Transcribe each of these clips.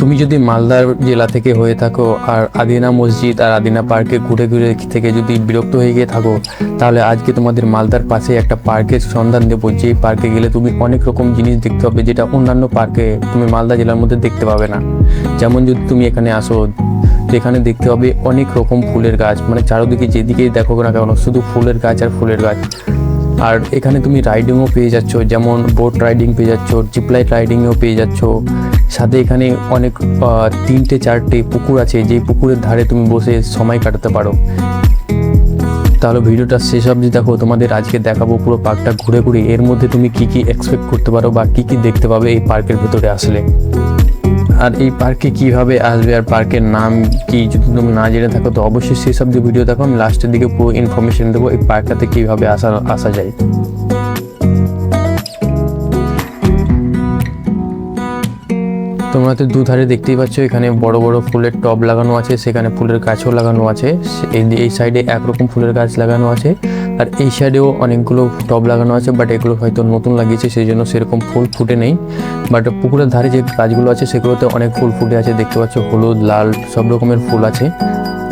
তুমি যদি মালদার জেলা থেকে হয়ে থাকো আর আদিনা মসজিদ আর আদিনা পার্কে ঘুরে ঘুরে থেকে যদি বিরক্ত হয়ে গিয়ে থাকো, তাহলে আজকে তোমাদের মালদার পাশে একটা পার্কের সন্ধান দেবো, যে পার্কে গেলে তুমি অনেক রকম জিনিস দেখতে পাবে যেটা অন্যান্য পার্কে তুমি মালদা জেলার মধ্যে দেখতে পাবে না। যেমন যদি তুমি এখানে আসো, এখানে দেখতে পাবে অনেক রকম ফুলের গাছ, মানে চারিদিকে যেদিকেই দেখো না কেন শুধু ফুলের গাছ আর ফুলের গাছ। আর এখানে তুমি রাইডিংও পেয়ে যাচ্ছ, যেমন বোট রাইডিং পেয়ে যাচ্ছ, জিপলাইন রাইডিংও পেয়ে যাচ্ছ। সাথে এখানে অনেক 3-4টে পুকুর আছে, যেই পুকুরের ধারে তুমি বসে সময় কাটাতে পারো। তাহলে ভিডিওটা শেষ অবধি দেখো, তোমাদের আজকে দেখাবো পুরো পার্কটা ঘুরে ঘুরে এর মধ্যে তুমি কি কি এক্সপেক্ট করতে পারো বা কি কি দেখতে পাবে এই পার্কের ভেতরে আসলে। আর এই পার্কে কিভাবে আসবে আর পার্কের নাম কি যদি তুমি না জেনে থাকো, তো অবশ্যই সেই সব ভিডিও দেখো। আমি লাস্টের দিকে পুরো ইনফরমেশন দেবো এই পার্কটাতে কিভাবে আসা যায়। তোমরা তো দুধারে দেখতেই পাচ্ছ, এখানে বড় বড় ফুলের টব লাগানো আছে, সেখানে ফুলের গাছও লাগানো আছে। এই সাইডে একরকম ফুলের গাছ লাগানো আছে, আর এই সাইডেও অনেকগুলো টব লাগানো আছে, বাট এগুলো হয়তো নতুন লাগিয়েছে সেই জন্য সেরকম ফুল ফুটে নেই। বাট পুকুরের ধারে যে গাছগুলো আছে সেগুলোতে অনেক ফুল ফুটে আছে, দেখতে পাচ্ছ হলুদ, লাল সব রকমের ফুল আছে।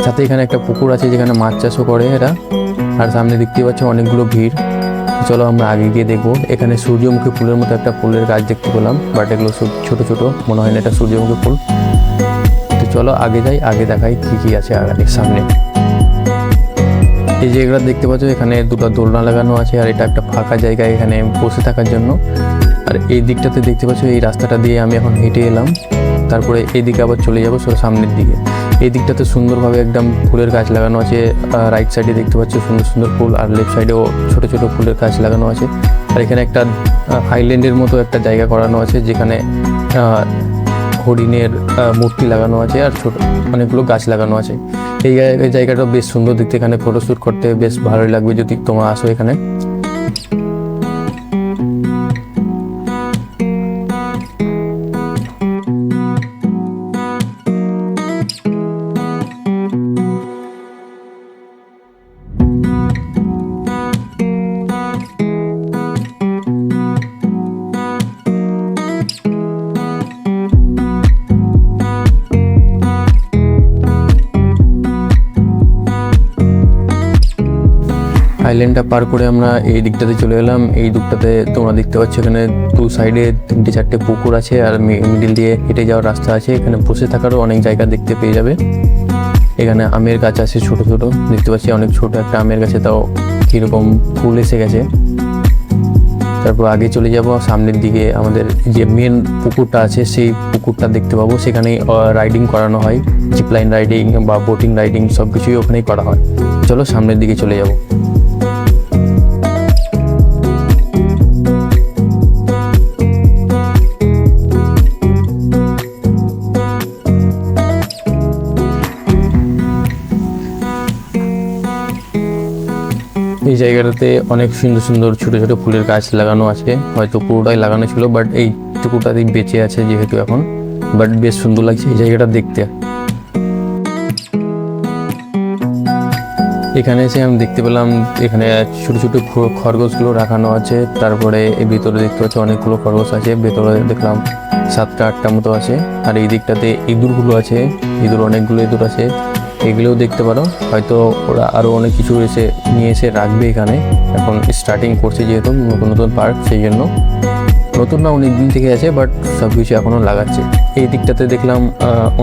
সাথে এখানে একটা পুকুর আছে যেখানে মাছ চাষও করে এরা। আর সামনে দেখতেই পাচ্ছ অনেকগুলো ভিড়। চলো আমরা আগে গিয়ে দেখবো। এখানে সূর্যমুখী ফুলের মতো একটা ফুলের গাছ দেখতে পেলাম, বাট এগুলো সব ছোট ছোট, মনে হয় না এটা সূর্যমুখী ফুল। তো চলো আগে যাই, আগে দেখাই কি কি আছে আগে সামনে। এই জায়গাটা দেখতে পাচ্ছ, এখানে দুটো দোলনা লাগানো আছে, আর এটা একটা ফাঁকা জায়গা এখানে বসে থাকার জন্য। আর এই দিকটাতে দেখতে পাচ্ছ, এই রাস্তাটা দিয়ে আমি এখন হেঁটে এলাম, তারপরে এই দিকে আবার চলে যাবো সামনের দিকে। এই দিকটাতে সুন্দরভাবে একদম ফুলের গাছ লাগানো আছে। রাইট সাইডে দেখতে পাচ্ছ সুন্দর সুন্দর ফুল, আর লেফট সাইডেও ছোট ছোট ফুলের গাছ লাগানো আছে। আর এখানে একটা আইল্যান্ডের মতো একটা জায়গা করানো আছে, যেখানে হরিণের মূর্তি লাগানো আছে, আর ছোট অনেকগুলো গাছ লাগানো আছে। এই জায়গাটা বেশ সুন্দর দেখতে, এখানে ফটোশ্যুট করতে বেশ ভালোই লাগবে যদি তোমরা আসো এখানে। আইল্যান্ডটা পার করে আমরা এই দিকটাতে চলে এলাম। এই দিকটাতে তোমরা দেখতে পাচ্ছ এখানে দু সাইডে 3-4টে পুকুর আছে, আর মিডিল দিয়ে হেঁটে যাওয়ার রাস্তা আছে। এখানে বসে থাকারও অনেক জায়গা দেখতে পেয়ে যাবে। এখানে আমের গাছ আছে ছোট ছোট, দেখতে পাচ্ছি অনেক ছোট একটা আমের গাছে, তাও কীরকম ফুল এসে গেছে। তারপর আগে চলে যাব সামনের দিকে, আমাদের যে মেন পুকুরটা আছে সেই পুকুরটা দেখতে পাবো। সেখানে রাইডিং করানো হয়, জিপলাইন রাইডিং বা বোটিং রাইডিং সব কিছুই ওখানেই করা হয়। চলো সামনের দিকে চলে যাব। এই জায়গাটাতে অনেক সুন্দর সুন্দর ছোট ছোট ফুলের গাছ লাগানো আছে, হয়তো পুরোটাই লাগানো ছিল, বাট এই টুকুটাতেই বেঁচে আছে যেহেতু এখন। বাট বেশ সুন্দর লাগছে এই জায়গাটা দেখতে। এখানে এসে আমি দেখতে পেলাম এখানে ছোট ছোট খরগোশগুলো রাখানো আছে। তারপরে এই ভিতরে দেখতে পাচ্ছি অনেকগুলো খরগোশ আছে, ভেতরে দেখলাম 7-8টা মতো আছে। আর এই দিকটাতে ইঁদুরগুলো আছে, অনেকগুলো ইঁদুর আছে, এগুলোও দেখতে পারো। হয়তো ওরা আরও অনেক কিছু নিয়ে এসে রাখবে এখানে, এখন স্টার্টিং করছে যেহেতু নতুন নতুন পার্ক, সেই জন্য নতুন না অনেক দিন থেকে আছে, বাট সব কিছু এখনও লাগাচ্ছে। এই দিকটাতে দেখলাম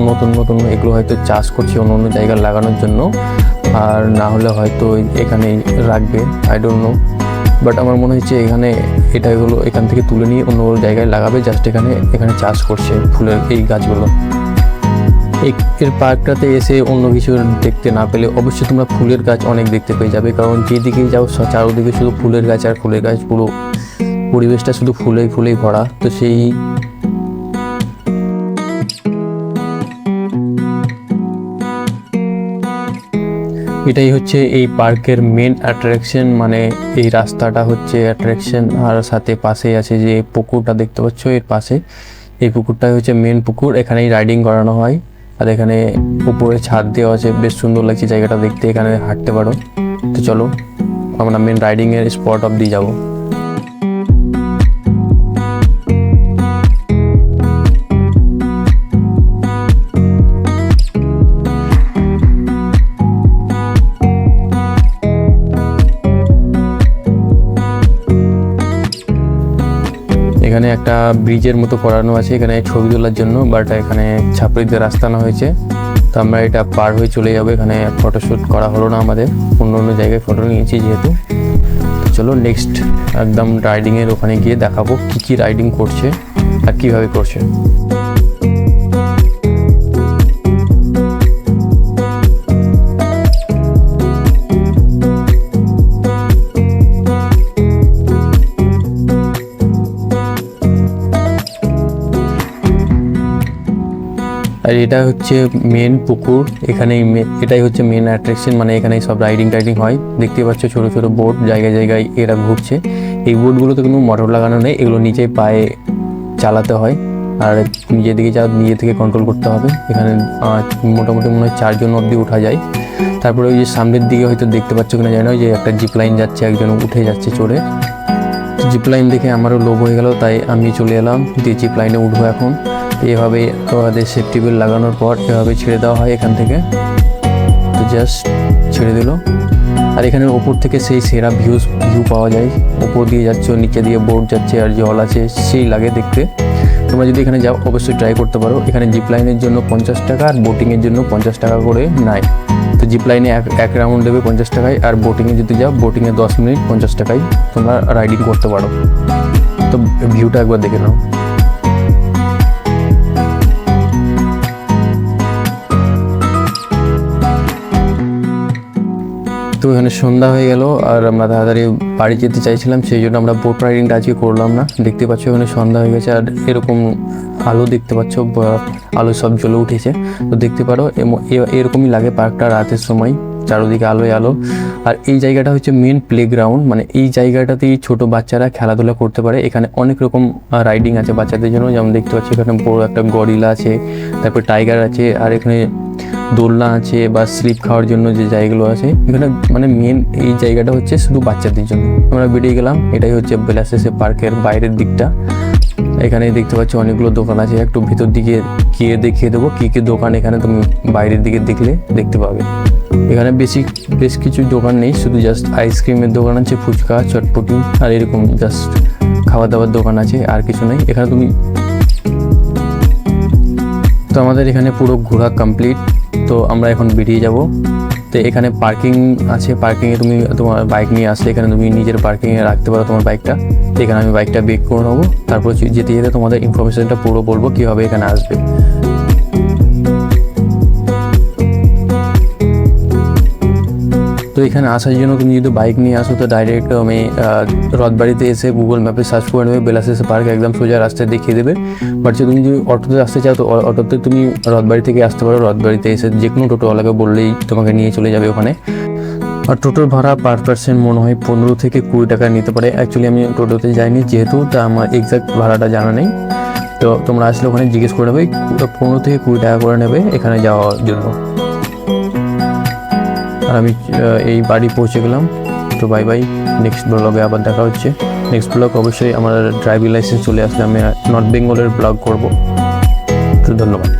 নতুন নতুন এগুলো হয়তো চাষ করছে অন্য অন্য জায়গায় লাগানোর জন্য, আর না হলে হয়তো এখানেই রাখবে, আই ডোন্ট নো। বাট আমার মনে হচ্ছে এগুলো এখান থেকে তুলে নিয়ে অন্য জায়গায় লাগাবে, জাস্ট এখানে চাষ করছে ফুলের এই গাছগুলো। এর পার্কটাতে এসে অন্য কিছু দেখতে না পেলে অবশ্যই তোমরা ফুলের গাছ অনেক দেখতে পেয়ে যাবে, কারণ যেদিকেই যাও চারদিকে শুধু ফুলের গাছ আর ফুলের গাছ, পুরো পরিবেশটা শুধু ফুলেই ভরা। তো এটাই হচ্ছে এই পার্কের মেন অ্যাট্রাকশন, মানে এই রাস্তাটা হচ্ছে অ্যাট্রাকশন। আর সাথে পাশেই আছে যে পুকুরটা দেখতে পাচ্ছ, এর পাশে এই পুকুরটাই হচ্ছে মেন পুকুর, এখানেই রাইডিং করানো হয়। আর এখানে উপরে ছাদ দেওয়া আছে, বেশ সুন্দর লাগছে জায়গাটা দেখতে, এখানে হাঁটতে পারো। তো চলো আমরা মেন রাইডিংয়ের স্পট অবধি যাবো। এখানে একটা ব্রিজের মতো করানো আছে এখানে ছবি তোলার জন্য, বাট এখানে ছাপড়িতে রাস্তা না হয়েছে, তো আমরা এটা পার হয়ে চলে যাবো। এখানে ফটোশ্যুট করা হলো না আমাদের, অন্য জায়গায় ফটো নিয়েছি যেহেতু। চলো নেক্সট একদম রাইডিংয়ের ওখানে গিয়ে দেখাবো কী কী রাইডিং করছে আর কীভাবে করছে। আর এটা হচ্ছে মেন পুকুর, এখানেই এটাই হচ্ছে মেন অ্যাট্রাকশন, মানে এখানেই সব রাইডিং হয়। দেখতে পাচ্ছ ছোটো ছোটো বোট জায়গায় জায়গায় এরা ঘুরছে। এই বোটগুলোতে কোনো মোটর লাগানো নেই, এগুলো নিচে পায়ে চালাতে হয় আর নিজের দিকে নিজে থেকে কন্ট্রোল করতে হবে। এখানে মোটামুটি মনে হয় 4 জন অবধি ওঠা যায়। তারপরে ওই যে সামনের দিকে হয়তো দেখতে পাচ্ছ কিনা জানো, যে একটা জিপ লাইন যাচ্ছে, একজন উঠে যাচ্ছে চড়ে। জিপ লাইন দেখে আমারও লোভ হয়ে গেল, তাই আমি চলে এলাম দিয়ে জিপ লাইনে উঠবো এখন। এভাবে তোমাদের সেফটি বেল্ট লাগানোর পর এভাবে ছেড়ে দেওয়া হয় এখান থেকে, তো জাস্ট ছেড়ে দিল। আর এখানের ওপর থেকে সেই সেরা ভিউ পাওয়া যায়। ওপর দিয়ে যাচ্ছে, নিচে দিয়ে বোট যাচ্ছে আর জল আছে, সেই লাগে দেখতে। তোমরা যদি এখানে যাও অবশ্যই ট্রাই করতে পারো। এখানে জিপ লাইনের জন্য 50 টাকা আর বোটিংয়ের জন্য 50 টাকা করে নেয়। তো জিপ লাইনে এক রাউন্ড দেবে 50 টাকায়, আর বোটিংয়ে যদি যাও বোটিংয়ে 10 মিনিট 50 টাকায় তোমরা রাইডিং করতে পারো। তো ভিউটা একবার দেখে নাও। তো এখানে সন্ধ্যা হয়ে গেল আর আমরা তাড়াতাড়ি বাড়ি যেতে চাইছিলাম, সেই জন্য আমরা বোট রাইডিংটা আজকে করলাম না। দেখতে পাচ্ছ এখানে সন্ধ্যা হয়ে গেছে আর এরকম আলো দেখতে পাচ্ছ, আলো সব জ্বলে উঠেছে। তো দেখতে পারো এরকমই লাগে পার্কটা রাতের সময়, চারদিকে আলোয় আলো। আর এই জায়গাটা হচ্ছে মেন প্লেগ্রাউন্ড, মানে এই জায়গাটাতেই ছোট বাচ্চারা খেলাধুলা করতে পারে। এখানে অনেক রকম রাইডিং আছে বাচ্চাদের জন্য, যেমন দেখতে পাচ্ছি এখানে বড় একটা গরিলা আছে, তারপর টাইগার আছে, আর এখানে দোলনা আছে বা স্লিপ খাওয়ার জন্য যে জায়গাগুলো আছে। এখানে মানে মেন এই জায়গাটা হচ্ছে শুধু বাচ্চাদের জন্য। আমরা বেরিয়ে গেলাম, এটাই হচ্ছে বেলাসেসে পার্কের বাইরের দিকটা। এখানে দেখতে পাচ্ছ অনেকগুলো দোকান আছে, একটু ভিতর দিকে গিয়ে দেখিয়ে দেবো কী কী দোকান এখানে তুমি বাইরের দিকে দেখতে পাবে। এখানে বেশ কিছু দোকান নেই, শুধু জাস্ট আইসক্রিমের দোকান আছে, ফুচকা চটপটি আর এরকম জাস্ট খাওয়া দাওয়ার দোকান আছে, আর কিছু নেই এখানে তুমি। তো আমাদের এখানে পুরো ঘোরা কমপ্লিট, তো আমরা এখন বেরিয়ে যাব। তো এখানে পার্কিং আছে, পার্কিংয়ে তুমি তোমার বাইক নিয়ে আসলে এখানে তুমি নিজের পার্কিংয়ে রাখতে পারো তোমার বাইকটা। তো এখানে আমি বাইকটা বেক করে নেবো, তারপর যেতে যেতে তোমাদের ইনফরমেশনটা পুরো বলবো কীভাবে এখানে আসবে। তো এখানে আসার জন্য তুমি যদি বাইক নিয়ে আসো তো ডাইরেক্ট আমি রথবাড়িতে এসে গুগল ম্যাপে সার্চ করে নেবে বেলাসেসে পার্ক, একদম সোজা রাস্তায় দেখিয়ে দেবে। বাট যদি তুমি অটোতে আসতে চাও তো অটোতে তুমি রথবাড়ি থেকে আসতে পারো। রথবাড়িতে এসে যে কোনো টোটোওয়ালাকে বললেই তোমাকে নিয়ে চলে যাবে ওখানে। আর টোটোর ভাড়া পার পার্সন মনে হয় 15 থেকে 20 টাকা নিতে পারে। অ্যাকচুয়ালি আমি টোটোতে যাইনি যেহেতু, তা আমার এক্সাক্ট ভাড়াটা জানা নেই। তো তোমরা আসলে ওখানে জিজ্ঞেস করে নেবে, 15 থেকে 20 টাকা করে নেবে এখানে যাওয়ার জন্য। আর আমি এই বাড়ি পৌঁছে গেলাম। তো বাই বাই, নেক্সট ব্লগে আবার দেখা হচ্ছে। নেক্সট ব্লগ অবশ্যই আমার ড্রাইভিং লাইসেন্স চলে আসলে আমি নর্থ বেঙ্গলের ব্লগ করব। তো ধন্যবাদ।